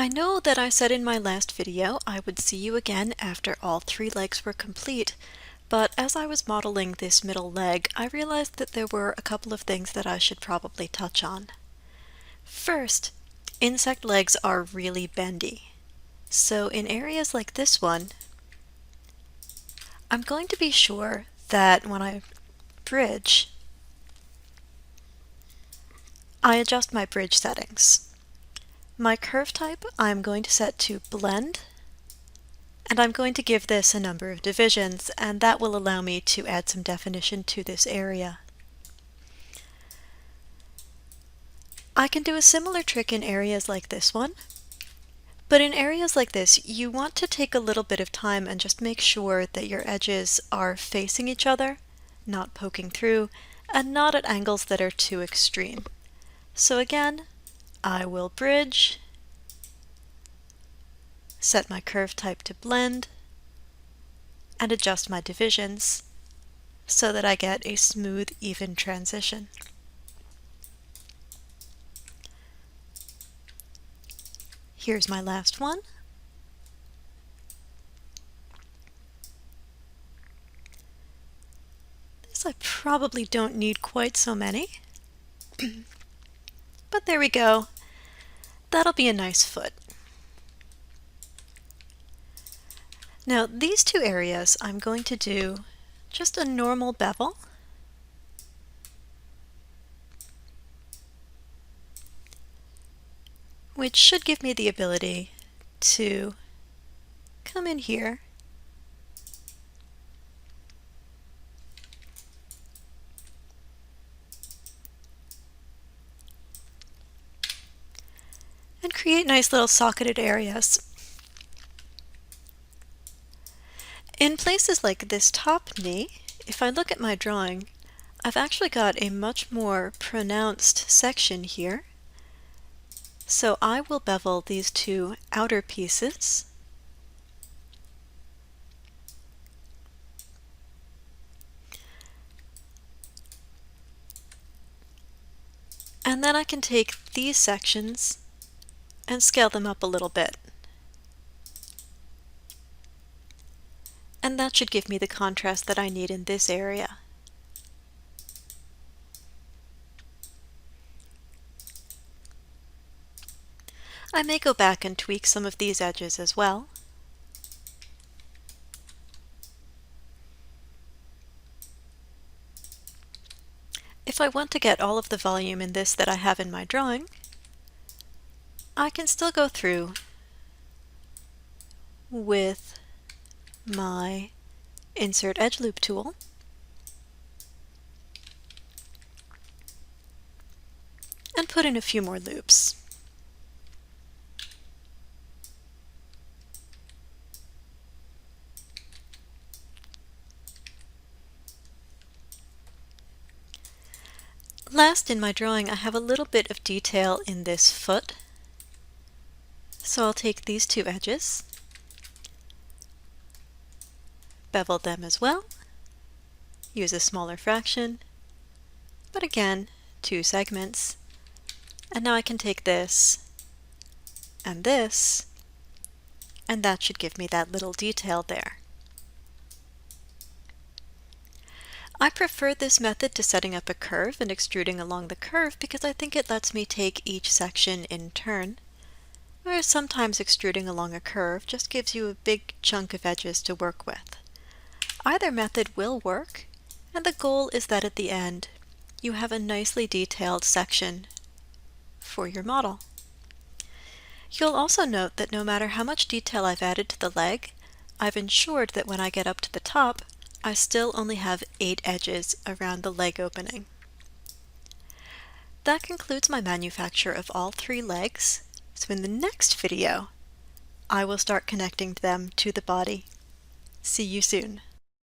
I know that I said in my last video I would see you again after all 3 legs were complete, but as I was modeling this middle leg, I realized that there were a couple of things that I should probably touch on. First, insect legs are really bendy. So in areas like this one, I'm going to be sure that when I bridge, I adjust my bridge settings. My curve type I'm going to set to blend, and I'm going to give this a number of divisions, and that will allow me to add some definition to this area. I can do a similar trick in areas like this one, but in areas like this you want to take a little bit of time and just make sure that your edges are facing each other, not poking through, and not at angles that are too extreme. So again, I will bridge, set my curve type to blend, and adjust my divisions so that I get a smooth, even transition. Here's my last one. This I probably don't need quite so many, but there we go. That'll be a nice foot. Now these 2 areas I'm going to do just a normal bevel. Which should give me the ability to come in here and create nice little socketed areas. In places like this top knee, if I look at my drawing, I've actually got a much more pronounced section here. So I will bevel these 2 outer pieces. And then I can take these sections and scale them up a little bit. And that should give me the contrast that I need in this area. I may go back and tweak some of these edges as well. If I want to get all of the volume in this that I have in my drawing, I can still go through with my Insert Edge Loop tool and put in a few more loops. Last in my drawing, I have a little bit of detail in this foot. So I'll take these 2 edges, bevel them as well, use a smaller fraction, but again, 2 segments. And now I can take this, and that should give me that little detail there. I prefer this method to setting up a curve and extruding along the curve because I think it lets me take each section in turn, whereas sometimes extruding along a curve just gives you a big chunk of edges to work with. Either method will work, and the goal is that at the end you have a nicely detailed section for your model. You'll also note that no matter how much detail I've added to the leg, I've ensured that when I get up to the top, I still only have 8 edges around the leg opening. That concludes my manufacture of all 3 legs, so in the next video, I will start connecting them to the body. See you soon.